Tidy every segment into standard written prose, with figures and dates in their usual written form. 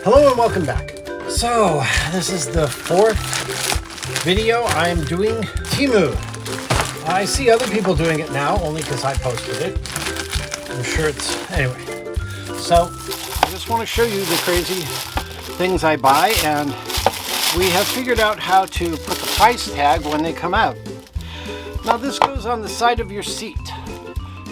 Hello and welcome back. So, this is the fourth video I'm doing Temu. I see other people doing it now, only because I posted it. I'm sure it's... Anyway. So, I just want to show you the crazy things I buy, and we have figured out how to put the price tag when they come out. Now, this goes on the side of your seat.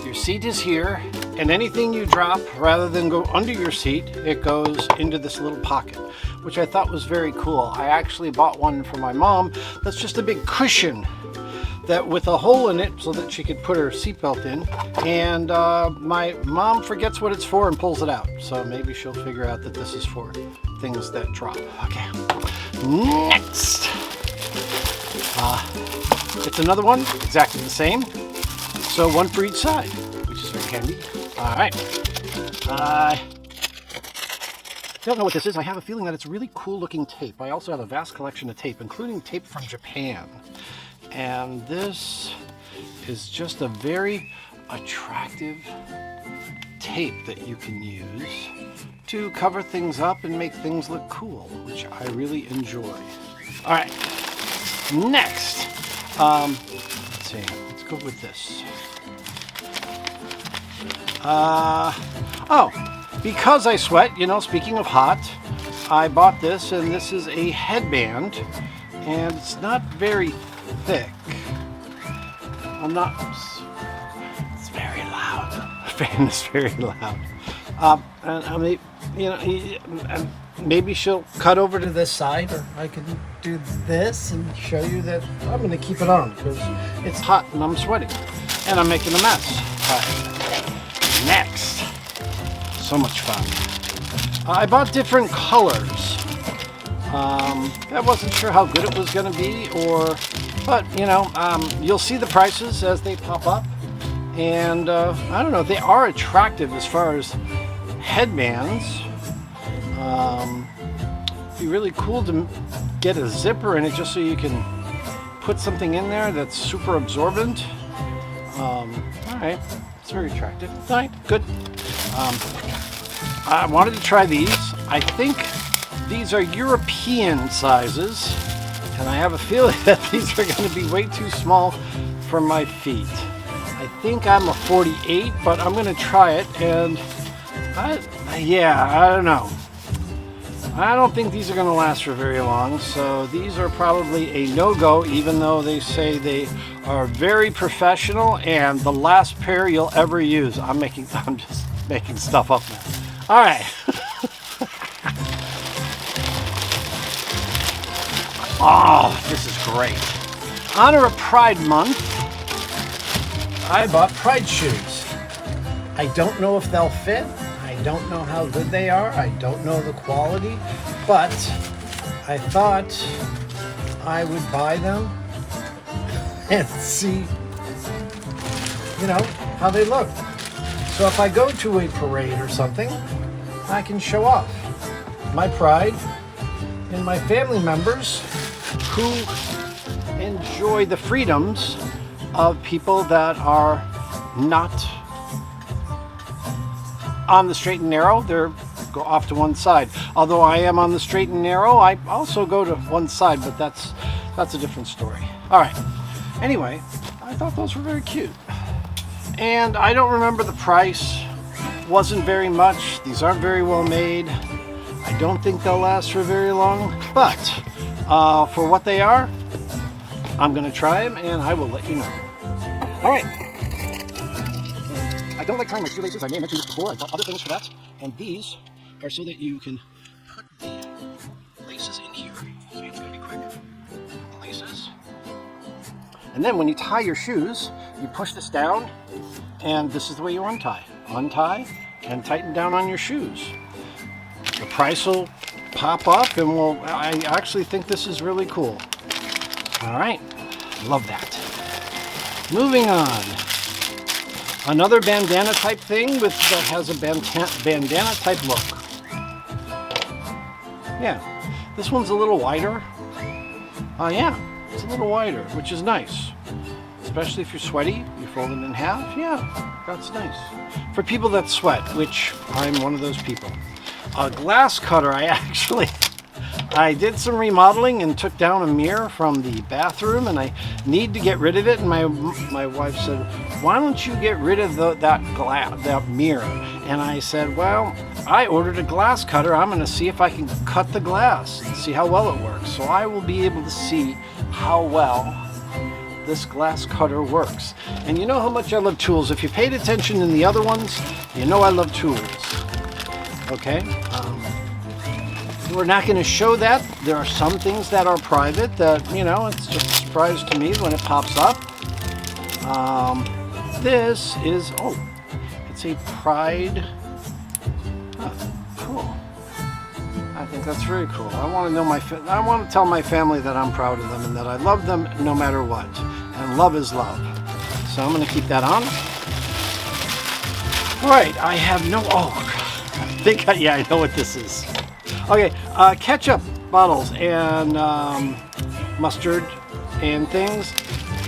Your seat is here, and anything you drop, rather than go under your seat, it goes into this little pocket, which I thought was very cool. I actually bought one for my mom that's just a big cushion that with a hole in it so that she could put her seatbelt in, and my mom forgets what it's for and pulls it out, so maybe she'll figure out that this is for things that drop. Okay, next, it's another one, exactly the same, so one for each side, which is very handy. All right, I don't know what this is. I have a feeling that it's really cool looking tape. I also have a vast collection of tape, including tape from Japan. And this is just a very attractive tape that you can use to cover things up and make things look cool, which I really enjoy. All right, next, let's see, let's go with this. Because I sweat, you know, speaking of hot, I bought this, and this is a headband, and it's not very thick. It's very loud. The fan is very loud. And I mean, you know, maybe she'll cut over to this side, or I can do this and show you that I'm going to keep it on because it's hot and I'm sweating and I'm making a mess. All right. Next, so much fun. I bought different colors. I wasn't sure how good it was going to be, but you know, you'll see the prices as they pop up, and I don't know, they are attractive as far as headbands. It'd be really cool to get a zipper in it just so you can put something in there that's super absorbent. All right. It's very attractive. All right, good. I wanted to try these. I think these are European sizes, and I have a feeling that these are going to be way too small for my feet. I think I'm a 48, but I'm going to try it, and I don't know. I don't think these are going to last for very long, so these are probably a no-go, even though they say they are very professional and the last pair you'll ever use. I'm just making stuff up now. All right. Oh, this is great. Honor of Pride Month, I bought Pride shoes. I don't know if they'll fit. I don't know how good they are. I don't know the quality, but I thought I would buy them and see, you know, how they look. So if I go to a parade or something, I can show off my pride and my family members who enjoy the freedoms of people that are not on the straight and narrow. They're go off to one side. Although I am on the straight and narrow, I also go to one side, but that's a different story. All right. Anyway, I thought those were very cute. And I don't remember the price. Wasn't very much. These aren't very well made. I don't think they'll last for very long, but for what they are, I'm going to try them and I will let you know. All right. I don't like tying my shoelaces. I may have mentioned this before. I bought other things for that. And these are so that you can put the laces in here. So it's going to be quick. Laces. And then when you tie your shoes, you push this down, and this is the way you untie. Untie and tighten down on your shoes. The price will pop up, and I actually think this is really cool. All right. Love that. Moving on. Another bandana type thing that has a bandana type look. Yeah, this one's a little wider. Yeah, it's a little wider, which is nice. Especially if you're sweaty, you fold it in half. Yeah, that's nice. For people that sweat, which I'm one of those people. a glass cutter. I did some remodeling and took down a mirror from the bathroom, and I need to get rid of it. And my wife said, "Why don't you get rid of that mirror?" And I said, "Well, I ordered a glass cutter. I'm going to see if I can cut the glass and see how well it works. So I will be able to see how well this glass cutter works." And you know how much I love tools. If you paid attention in the other ones, you know I love tools. Okay. We're not going to show that. There are some things that are private that, you know, it's just a surprise to me when it pops up. This is, oh, it's a Pride. Oh, cool. I think that's very cool. I want to tell my family that I'm proud of them and that I love them no matter what. And love is love. So I'm going to keep that on. All right, I have no, yeah, I know what this is. Okay, ketchup bottles and mustard and things,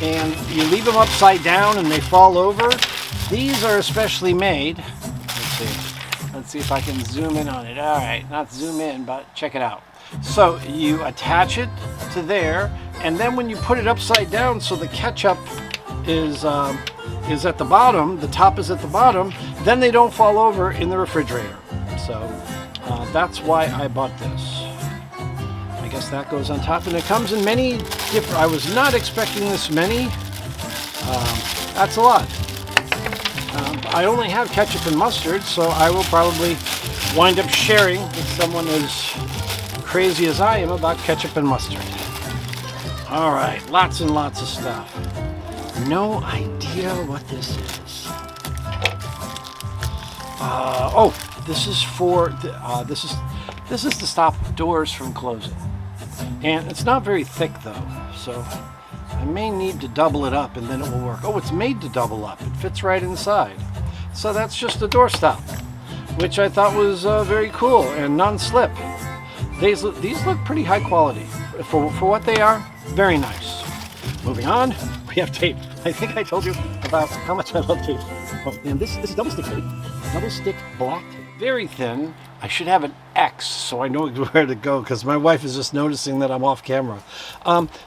and you leave them upside down and they fall over. These are especially made. Let's see if I can zoom in on it. All right, not zoom in, but check it out. So you attach it to there, and then when you put it upside down, so the ketchup is at the bottom, the top is at the bottom, then they don't fall over in the refrigerator. So that's why I bought this. I guess that goes on top, and it comes in many different. I was not expecting this many. That's a lot. I only have ketchup and mustard, so I will probably wind up sharing with someone as crazy as I am about ketchup and mustard. All right, lots and lots of stuff. No idea what this is. This is for this is to stop doors from closing, and it's not very thick though, so I may need to double it up and then it will work. Oh, it's made to double up. It fits right inside. So that's just a doorstop, which I thought was very cool and non-slip. These look pretty high quality for what they are. Very nice. Moving on, we have tape. I think I told you about how much I love tape. Oh, and this is double stick tape. Double stick black tape. Very thin. I should have an X so I know where to go, because my wife is just noticing that I'm off camera.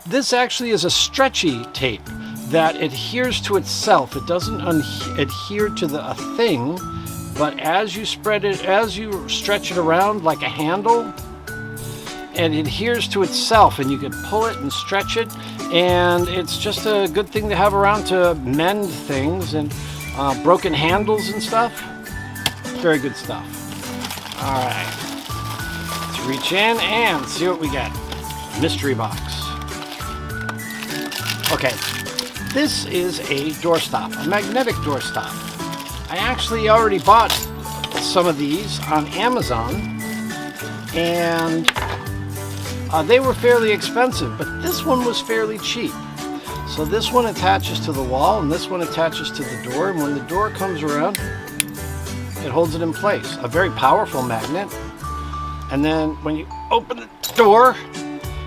This actually is a stretchy tape that adheres to itself. It doesn't adhere to a thing, but as you stretch it around like a handle, it adheres to itself, and you can pull it and stretch it, and it's just a good thing to have around to mend things and broken handles and stuff. Very good stuff. All right, let's reach in and see what we get. Mystery box. Okay, this is a doorstop, a magnetic doorstop. I actually already bought some of these on Amazon, and they were fairly expensive, but this one was fairly cheap. So this one attaches to the wall, and this one attaches to the door, and when the door comes around, it holds it in place. A very powerful magnet. And then when you open the door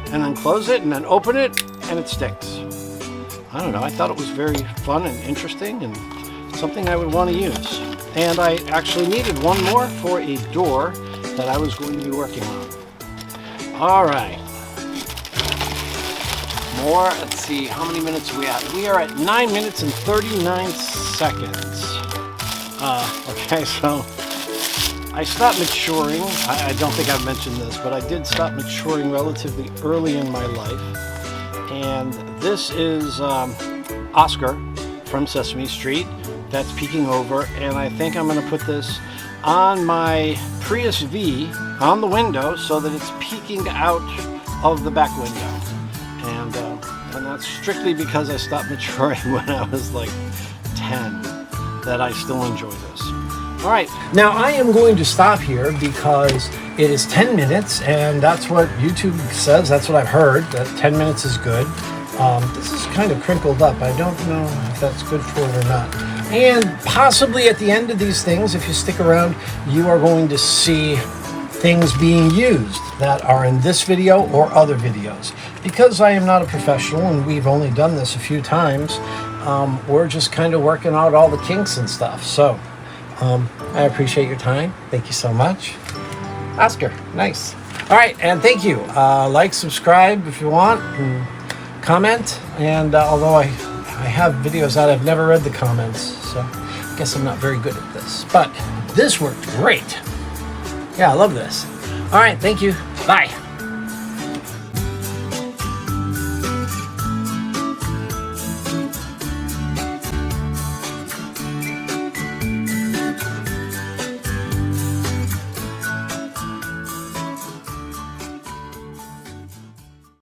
and then close it and then open it, and it sticks. I don't know, I thought it was very fun and interesting and something I would want to use. And I actually needed one more for a door that I was going to be working on. All right. More, let's see, how many minutes are we at? We are at 9 minutes and 39 seconds. Okay, so I stopped maturing. I don't think I've mentioned this, but I did stop maturing relatively early in my life. And this is Oscar from Sesame Street that's peeking over, and I think I'm going to put this on my Prius V on the window so that it's peeking out of the back window. And that's strictly because I stopped maturing when I was like 10, that I still enjoy this. All right, now I am going to stop here because it is 10 minutes, and that's what YouTube says. That's what I've heard, that 10 minutes is good. This is kind of crinkled up. I don't know if that's good for it or not. And possibly at the end of these things, if you stick around, you are going to see things being used that are in this video or other videos. Because I am not a professional and we've only done this a few times, we're just kind of working out all the kinks and stuff. So I appreciate your time. Thank you so much. Ask her. Nice. All right, and thank you. Like, subscribe if you want, and comment. And although I have videos out, I've never read the comments, so I guess I'm not very good at this. But this worked great. Yeah, I love this. All right, thank you. Bye.